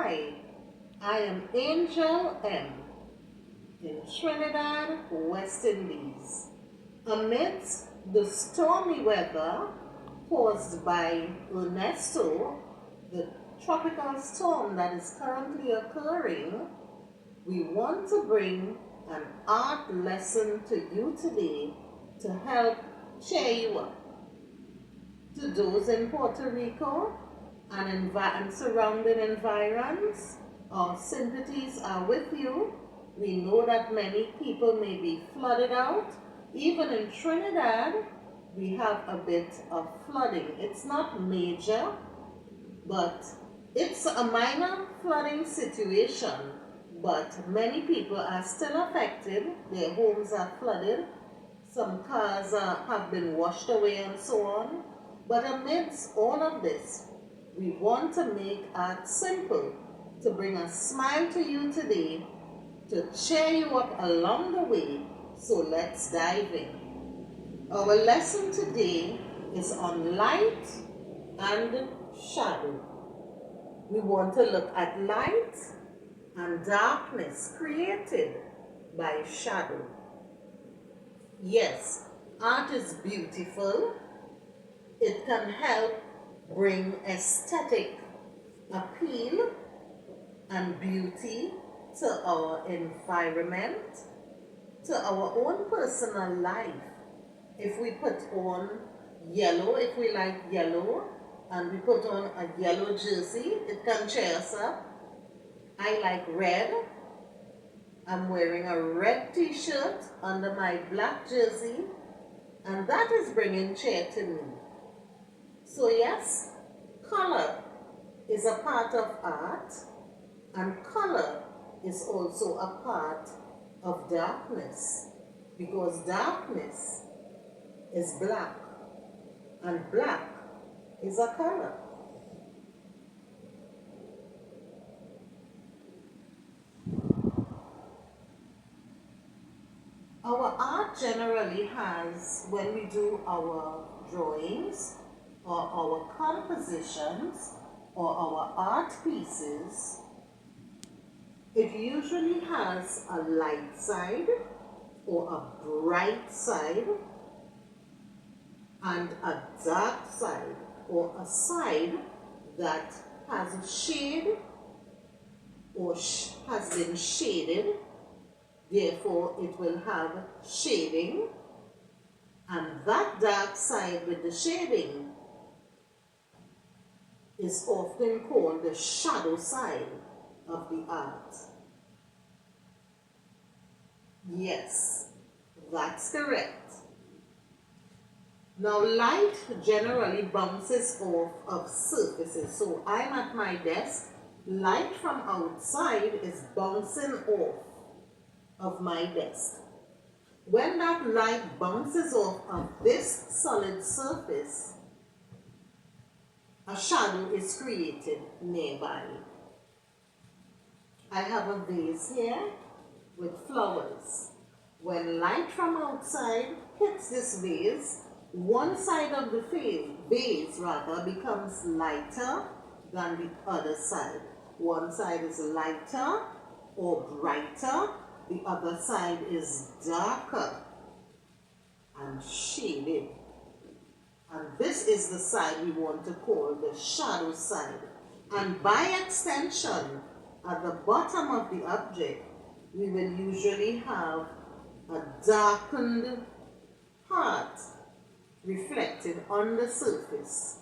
Hi, I am Angel M. in Trinidad, West Indies. Amidst the stormy weather caused by Ernesto, the tropical storm that is currently occurring, we want to bring an art lesson to you today to help cheer you up. To those in Puerto Rico and surrounding environs, our sympathies are with you. We know that many people may be flooded out. Even in Trinidad, we have a bit of flooding. It's not major, but it's a minor flooding situation. But many people are still affected. Their homes are flooded. Some cars have been washed away and so on. But amidst all of this, we want to make art simple, to bring a smile to you today, to cheer you up along the way. So let's dive in. Our lesson today is on light and shadow. We want to look at light and darkness created by shadow. Yes, art is beautiful. It can help bring aesthetic appeal and beauty to our environment, to our own personal life. If we put on yellow, if we like yellow, and we put on a yellow jersey, it can cheer us up. I like red. I'm wearing a red t-shirt under my black jersey, and that is bringing cheer to me. So yes, color is a part of art, and color is also a part of darkness, because darkness is black, and black is a color. Our art generally has, when we do our drawings, or our compositions, or our art pieces, it usually has a light side, or a bright side, and a dark side, or a side that has a shade, or has been shaded. Therefore, it will have shading, and that dark side with the shading is often called the shadow side of the art. Yes, that's correct. Now, light generally bounces off of surfaces. So I'm at my desk, light from outside is bouncing off of my desk. When that light bounces off of this solid surface, a shadow is created nearby. I have a vase here with flowers. When light from outside hits this vase, one side of the vase becomes lighter than the other side. One side is lighter or brighter, the other side is darker and shaded. And this is the side we want to call the shadow side. And by extension, at the bottom of the object, we will usually have a darkened part reflected on the surface.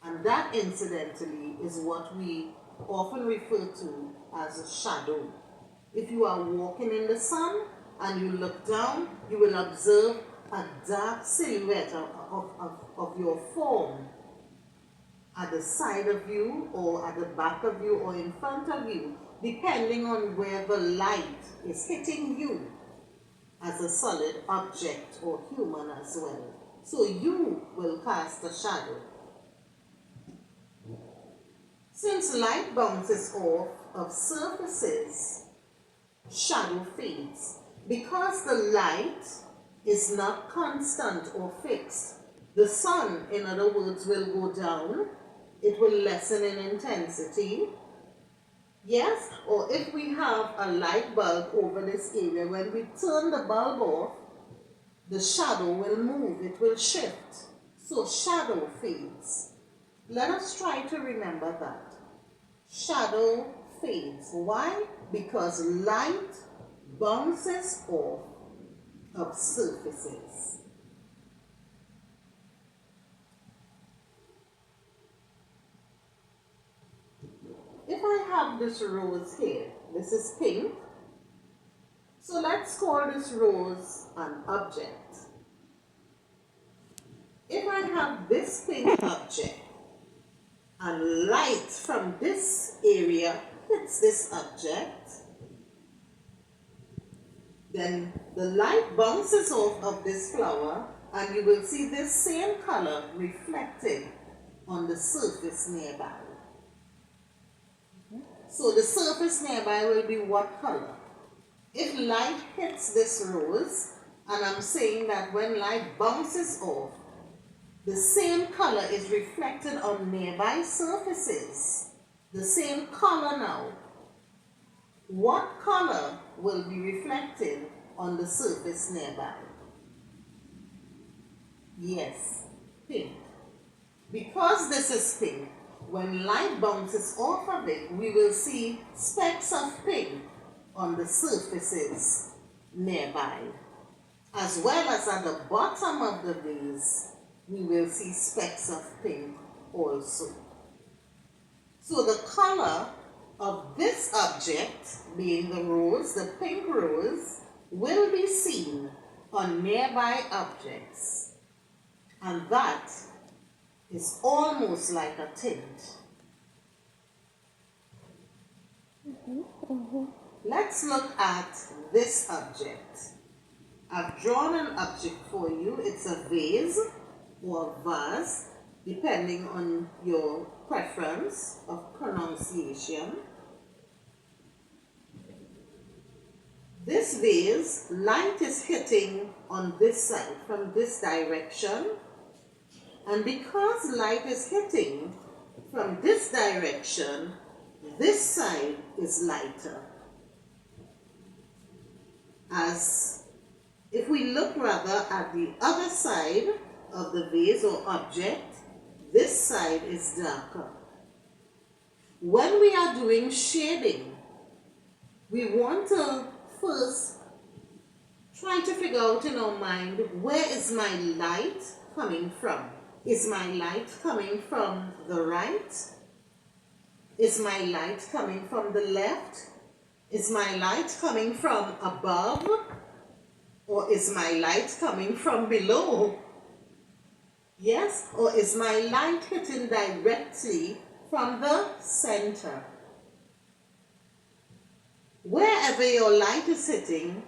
And that, incidentally, is what we often refer to as a shadow. If you are walking in the sun and you look down, you will observe a dark silhouette of your form at the side of you, or at the back of you, or in front of you, depending on where the light is hitting you as a solid object or human as well. So you will cast a shadow. Since light bounces off of surfaces, shadow fades. Because the light is not constant or fixed, the sun, in other words, will go down, it will lessen in intensity, Yes, or if we have a light bulb over this area, when we turn the bulb off, the shadow will move, it will shift. So shadow fades. Let us try to remember that. Shadow fades. Why? Because light bounces off of surfaces. If I have this rose here, this is pink. So let's call this rose an object. If I have this pink object and light from this area hits this object, then the light bounces off of this flower and you will see this same color reflected on the surface nearby. So the surface nearby will be what color? If light hits this rose, and I'm saying that when light bounces off, the same color is reflected on nearby surfaces. The same color now. What color will be reflected on the surface nearby? Yes, pink. Because this is pink, when light bounces off of it, we will see specks of pink on the surfaces nearby. As well as at the bottom of the vase, we will see specks of pink also. So the color of this object, being the rose, the pink rose, will be seen on nearby objects. And that is almost like a tint. Let's look at this object. I've drawn an object for you. It's a vase or vase, depending on your preference of pronunciation. This vase, light is hitting on this side, from this direction. And because light is hitting from this direction, this side is lighter. As if we look rather at the other side of the vase or object, this side is darker. When we are doing shading, we want to first try to figure out in our mind, where is my light coming from? Is my light coming from the right? Is my light coming from the left? Is my light coming from above? Or is my light coming from below? Yes? Or is my light hitting directly from the center? Wherever your light is hitting,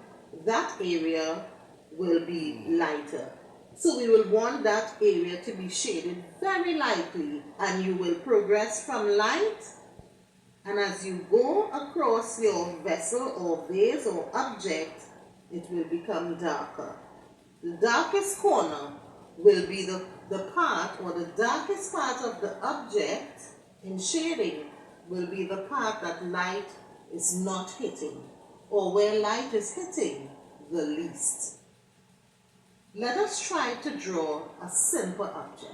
that area will be lighter. So we will want that area to be shaded very lightly, and you will progress from light, and as you go across your vessel or vase or object, it will become darker. The darkest corner will be the part, or the darkest part of the object in shading will be the part that light is not hitting, or where light is hitting the least. Let us try to draw a simple object.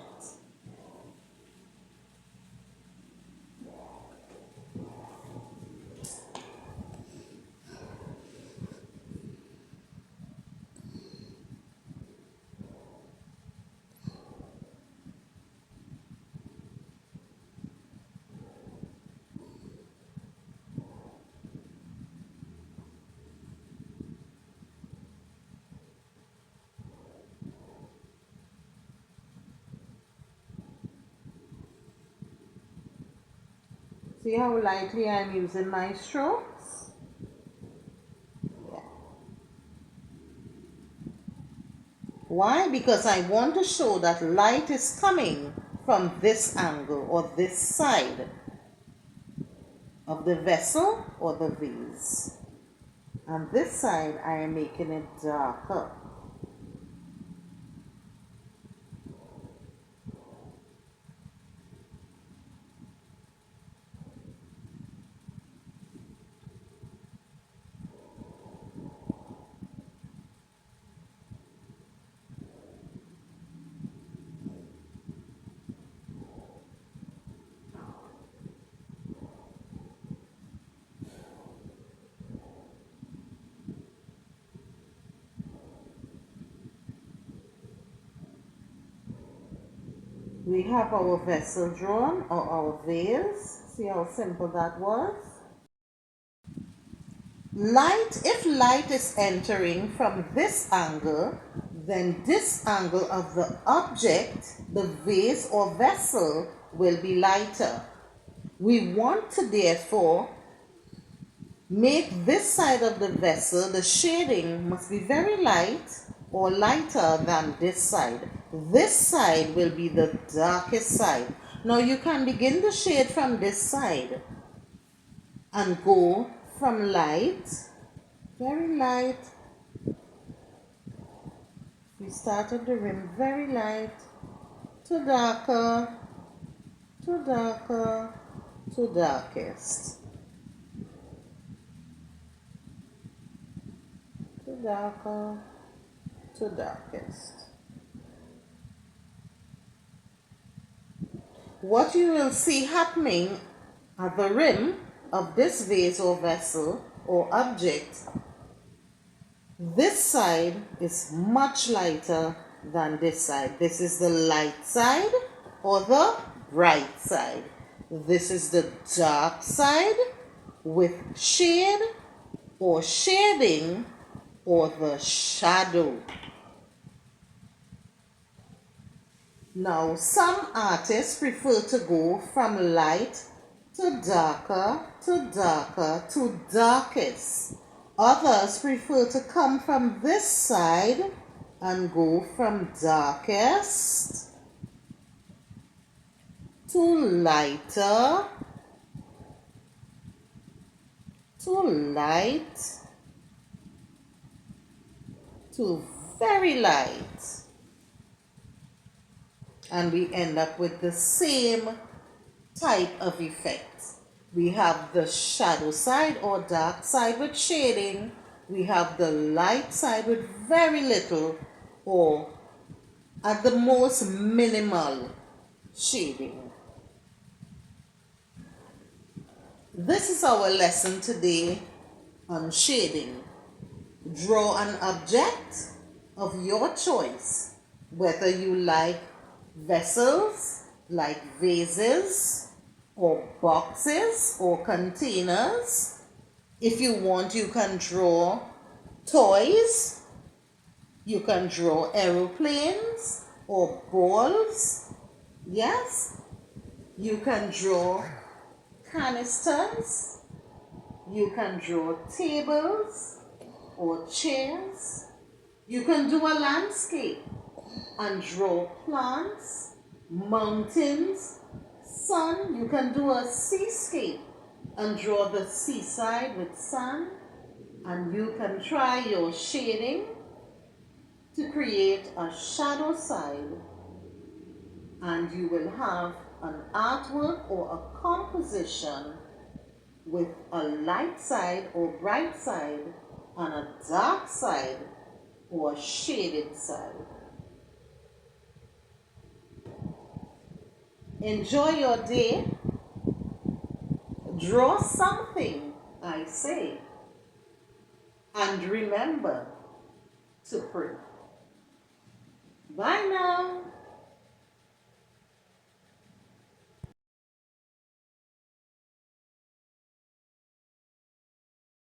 See how lightly I'm using my strokes? Yeah. Why? Because I want to show that light is coming from this angle or this side of the vessel or the vase. And this side I am making it darker. We have our vessel drawn, or our vase. See how simple that was? Light, if light is entering from this angle, then this angle of the object, the vase or vessel, will be lighter. We want to therefore make this side of the vessel, the shading must be very light or lighter than this side. This side will be the darkest side. Now you can begin the shade from this side and go from light, very light. We started the rim very light to darker, to darker, to darkest, to darker, to darkest. What you will see happening at the rim of this vase or vessel or object, this side is much lighter than this side. This is the light side or the bright side. This is the dark side with shade or shading or the shadow. Now, some artists prefer to go from light to darker to darkest. Others prefer to come from this side and go from darkest to lighter to light to very light. And we end up with the same type of effect. We have the shadow side or dark side with shading. We have the light side with very little or at the most minimal shading. This is our lesson today on shading. Draw an object of your choice, whether you like vessels, like vases, or boxes, or containers. If you want, you can draw toys, you can draw aeroplanes, or balls. Yes, you can draw canisters, you can draw tables or chairs. You can do a landscape and draw plants, mountains, sun. You can do a seascape and draw the seaside with sun. And you can try your shading to create a shadow side. And you will have an artwork or a composition with a light side or bright side and a dark side or shaded side. Enjoy your day. Draw something, I say. And remember to pray. Bye now.